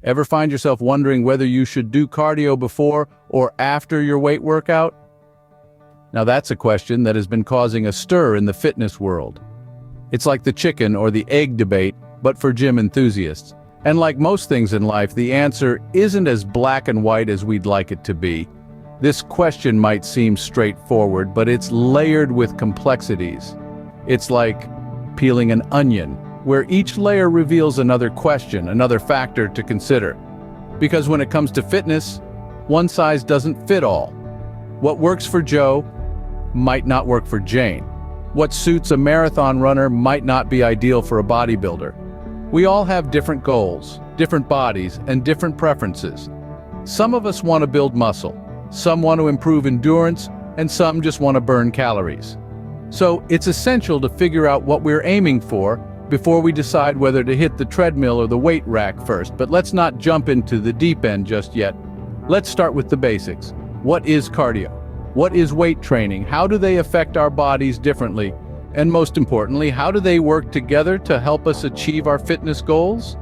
Ever find yourself wondering whether you should do cardio before or after your weight workout? Now that's a question that has been causing a stir in the fitness world. It's like the chicken or the egg debate, but for gym enthusiasts. And like most things in life, the answer isn't as black and white as we'd like it to be. This question might seem straightforward, but it's layered with complexities. It's like peeling an onion, where each layer reveals another question, another factor to consider. Because when it comes to fitness, one size doesn't fit all. What works for Joe might not work for Jane. What suits a marathon runner might not be ideal for a bodybuilder. We all have different goals, different bodies, and different preferences. Some of us want to build muscle, some want to improve endurance, and some just want to burn calories. So it's essential to figure out what we're aiming for before we decide whether to hit the treadmill or the weight rack first. But let's not jump into the deep end just yet. Let's start with the basics. What is cardio? What is weight training? How do they affect our bodies differently? And most importantly, how do they work together to help us achieve our fitness goals?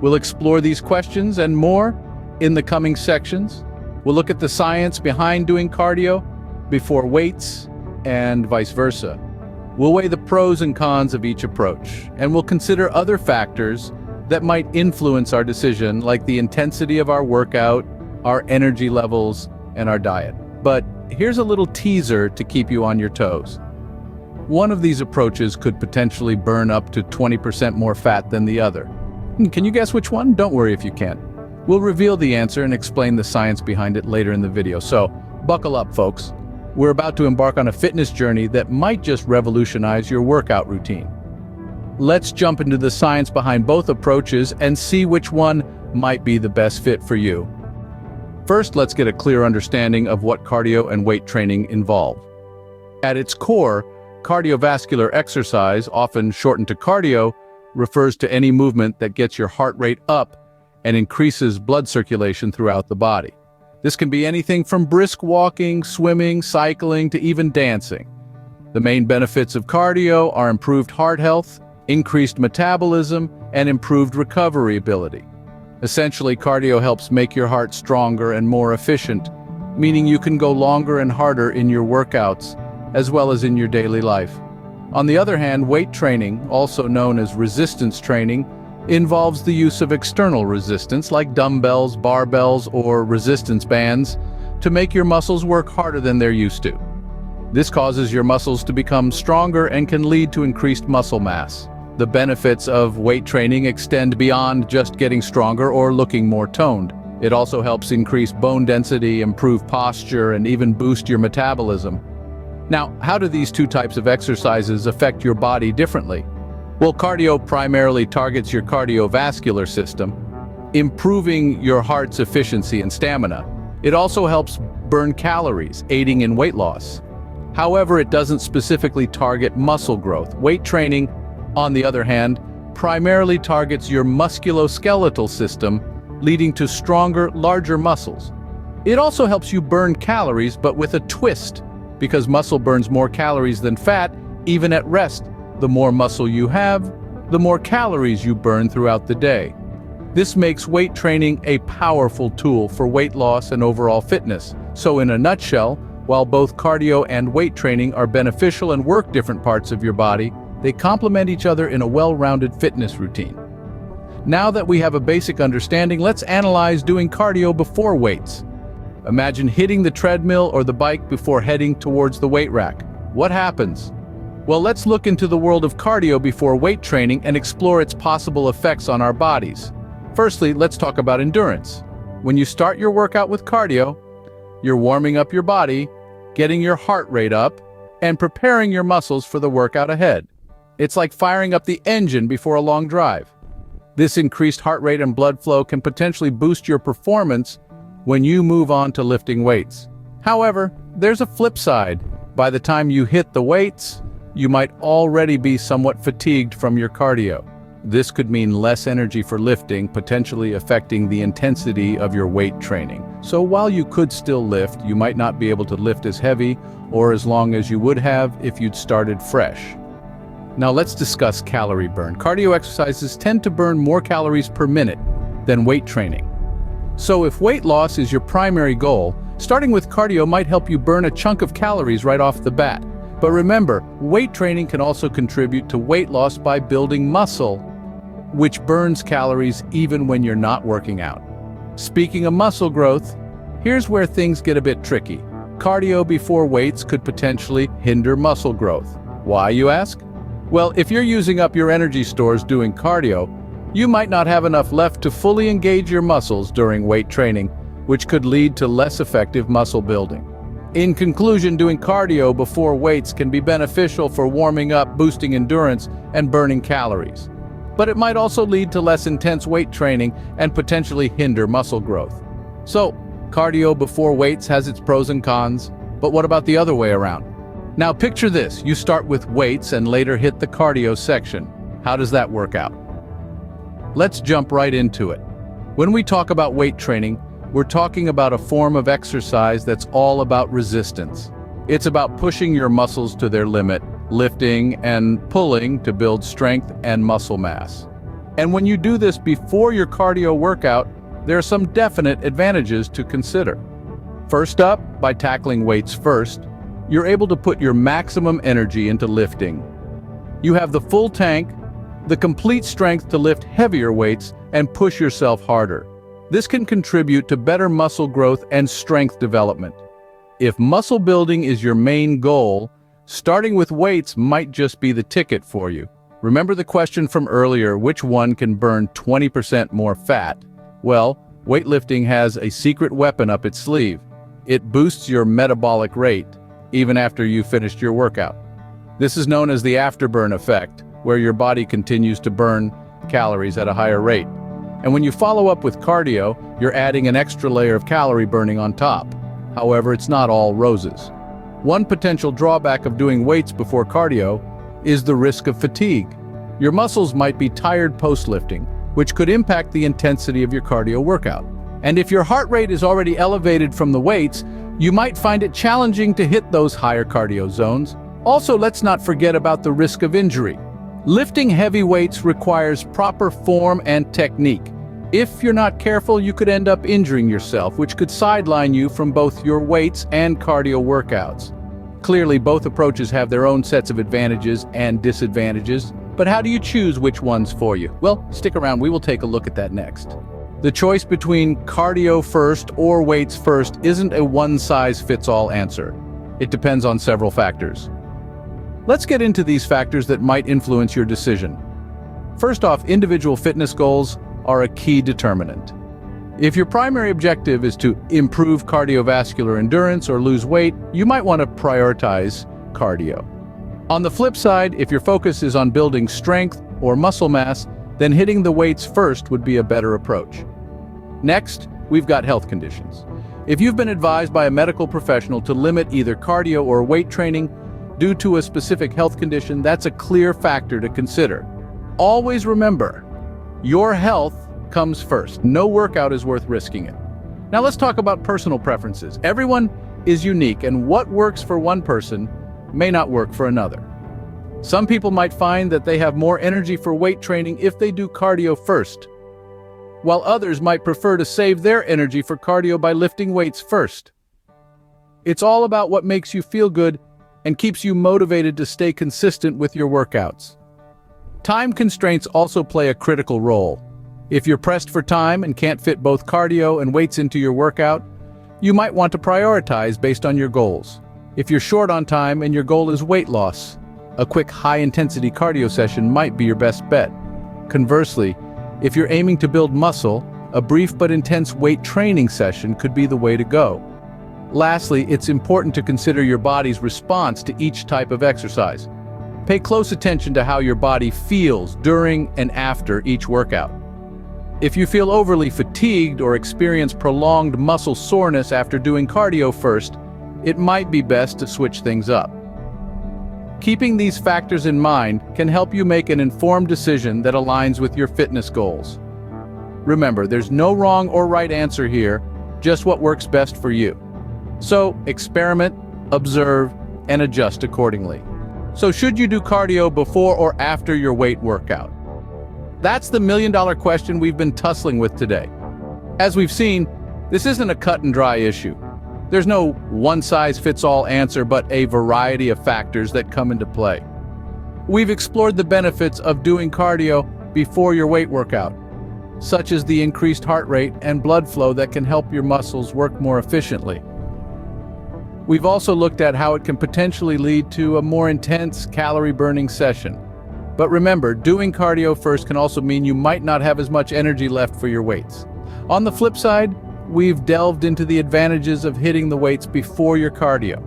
We'll explore these questions and more in the coming sections. We'll look at the science behind doing cardio before weights and vice versa. We'll weigh the pros and cons of each approach, and we'll consider other factors that might influence our decision, like the intensity of our workout, our energy levels, and our diet. But here's a little teaser to keep you on your toes. One of these approaches could potentially burn up to 20% more fat than the other. Can you guess which one? Don't worry if you can't. We'll reveal the answer and explain the science behind it later in the video, so buckle up, folks. We're about to embark on a fitness journey that might just revolutionize your workout routine. Let's jump into the science behind both approaches and see which one might be the best fit for you. First, let's get a clear understanding of what cardio and weight training involve. At its core, cardiovascular exercise, often shortened to cardio, refers to any movement that gets your heart rate up and increases blood circulation throughout the body. This can be anything from brisk walking, swimming, cycling, to even dancing. The main benefits of cardio are improved heart health, increased metabolism, and improved recovery ability. Essentially, cardio helps make your heart stronger and more efficient, meaning you can go longer and harder in your workouts, as well as in your daily life. On the other hand, weight training, also known as resistance training, involves the use of external resistance like dumbbells, barbells, or resistance bands to make your muscles work harder than they're used to. This causes your muscles to become stronger and can lead to increased muscle mass. The benefits of weight training extend beyond just getting stronger or looking more toned. It also helps increase bone density, improve posture, and even boost your metabolism. Now, how do these two types of exercises affect your body differently? Well, cardio primarily targets your cardiovascular system, improving your heart's efficiency and stamina. It also helps burn calories, aiding in weight loss. However, it doesn't specifically target muscle growth. Weight training, on the other hand, primarily targets your musculoskeletal system, leading to stronger, larger muscles. It also helps you burn calories, but with a twist, because muscle burns more calories than fat, even at rest. The more muscle you have, the more calories you burn throughout the day. This makes weight training a powerful tool for weight loss and overall fitness. So in a nutshell, while both cardio and weight training are beneficial and work different parts of your body, they complement each other in a well-rounded fitness routine. Now that we have a basic understanding, let's analyze doing cardio before weights. Imagine hitting the treadmill or the bike before heading towards the weight rack. What happens? Well, let's look into the world of cardio before weight training and explore its possible effects on our bodies. Firstly, let's talk about endurance. When you start your workout with cardio, you're warming up your body, getting your heart rate up, and preparing your muscles for the workout ahead. It's like firing up the engine before a long drive. This increased heart rate and blood flow can potentially boost your performance when you move on to lifting weights. However, there's a flip side. By the time you hit the weights, you might already be somewhat fatigued from your cardio. This could mean less energy for lifting, potentially affecting the intensity of your weight training. So while you could still lift, you might not be able to lift as heavy or as long as you would have if you'd started fresh. Now let's discuss calorie burn. Cardio exercises tend to burn more calories per minute than weight training. So if weight loss is your primary goal, starting with cardio might help you burn a chunk of calories right off the bat. But remember, weight training can also contribute to weight loss by building muscle, which burns calories even when you're not working out. Speaking of muscle growth, here's where things get a bit tricky. Cardio before weights could potentially hinder muscle growth. Why, you ask? Well, if you're using up your energy stores doing cardio, you might not have enough left to fully engage your muscles during weight training, which could lead to less effective muscle building. In conclusion, doing cardio before weights can be beneficial for warming up, boosting endurance, and burning calories. But it might also lead to less intense weight training and potentially hinder muscle growth. So, cardio before weights has its pros and cons, but what about the other way around? Now picture this, you start with weights and later hit the cardio section. How does that work out? Let's jump right into it. When we talk about weight training, we're talking about a form of exercise that's all about resistance. It's about pushing your muscles to their limit, lifting and pulling to build strength and muscle mass. And when you do this before your cardio workout, there are some definite advantages to consider. First up, by tackling weights first, you're able to put your maximum energy into lifting. You have the full tank, the complete strength to lift heavier weights and push yourself harder. This can contribute to better muscle growth and strength development. If muscle building is your main goal, starting with weights might just be the ticket for you. Remember the question from earlier, which one can burn 20% more fat? Well, weightlifting has a secret weapon up its sleeve. It boosts your metabolic rate, even after you've finished your workout. This is known as the afterburn effect, where your body continues to burn calories at a higher rate. And when you follow up with cardio, you're adding an extra layer of calorie burning on top. However, it's not all roses. One potential drawback of doing weights before cardio is the risk of fatigue. Your muscles might be tired post-lifting, which could impact the intensity of your cardio workout. And if your heart rate is already elevated from the weights, you might find it challenging to hit those higher cardio zones. Also, let's not forget about the risk of injury. Lifting heavy weights requires proper form and technique. If you're not careful, you could end up injuring yourself, which could sideline you from both your weights and cardio workouts. Clearly, both approaches have their own sets of advantages and disadvantages, but how do you choose which one's for you? Well, stick around, we will take a look at that next. The choice between cardio first or weights first isn't a one-size-fits-all answer. It depends on several factors. Let's get into these factors that might influence your decision. First off, individual fitness goals are a key determinant. If your primary objective is to improve cardiovascular endurance or lose weight, you might want to prioritize cardio. On the flip side, if your focus is on building strength or muscle mass, then hitting the weights first would be a better approach. Next, we've got health conditions. If you've been advised by a medical professional to limit either cardio or weight training due to a specific health condition, that's a clear factor to consider. Always remember, your health comes first. No workout is worth risking it. Now let's talk about personal preferences. Everyone is unique, and what works for one person may not work for another. Some people might find that they have more energy for weight training if they do cardio first, while others might prefer to save their energy for cardio by lifting weights first. It's all about what makes you feel good and keeps you motivated to stay consistent with your workouts. Time constraints also play a critical role. If you're pressed for time and can't fit both cardio and weights into your workout, you might want to prioritize based on your goals. If you're short on time and your goal is weight loss, a quick high-intensity cardio session might be your best bet. Conversely, if you're aiming to build muscle, a brief but intense weight training session could be the way to go. Lastly, it's important to consider your body's response to each type of exercise. Pay close attention to how your body feels during and after each workout. If you feel overly fatigued or experience prolonged muscle soreness after doing cardio first, it might be best to switch things up. Keeping these factors in mind can help you make an informed decision that aligns with your fitness goals. Remember, there's no wrong or right answer here, just what works best for you. So, experiment, observe, and adjust accordingly. So should you do cardio before or after your weight workout? That's the million-dollar question we've been tussling with today. As we've seen, this isn't a cut-and-dry issue. There's no one-size-fits-all answer, but a variety of factors that come into play. We've explored the benefits of doing cardio before your weight workout, such as the increased heart rate and blood flow that can help your muscles work more efficiently. We've also looked at how it can potentially lead to a more intense calorie-burning session. But remember, doing cardio first can also mean you might not have as much energy left for your weights. On the flip side, we've delved into the advantages of hitting the weights before your cardio.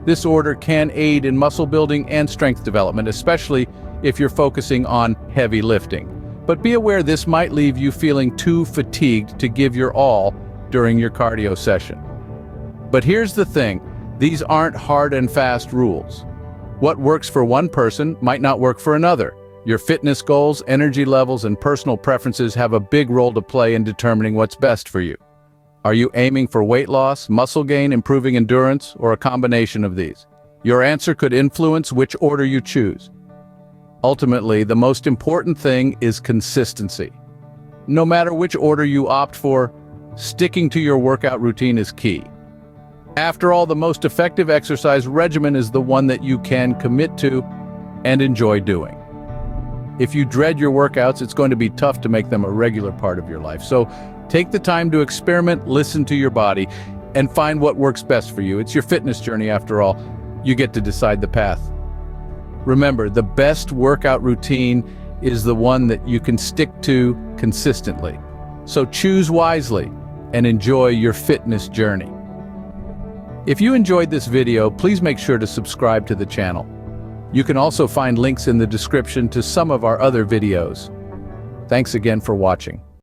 This order can aid in muscle building and strength development, especially if you're focusing on heavy lifting. But be aware this might leave you feeling too fatigued to give your all during your cardio session. But here's the thing, these aren't hard and fast rules. What works for one person might not work for another. Your fitness goals, energy levels, and personal preferences have a big role to play in determining what's best for you. Are you aiming for weight loss, muscle gain, improving endurance, or a combination of these? Your answer could influence which order you choose. Ultimately, the most important thing is consistency. No matter which order you opt for, sticking to your workout routine is key. After all, the most effective exercise regimen is the one that you can commit to and enjoy doing. If you dread your workouts, it's going to be tough to make them a regular part of your life. So take the time to experiment, listen to your body, and find what works best for you. It's your fitness journey after all. You get to decide the path. Remember, the best workout routine is the one that you can stick to consistently. So choose wisely and enjoy your fitness journey. If you enjoyed this video, please make sure to subscribe to the channel. You can also find links in the description to some of our other videos. Thanks again for watching.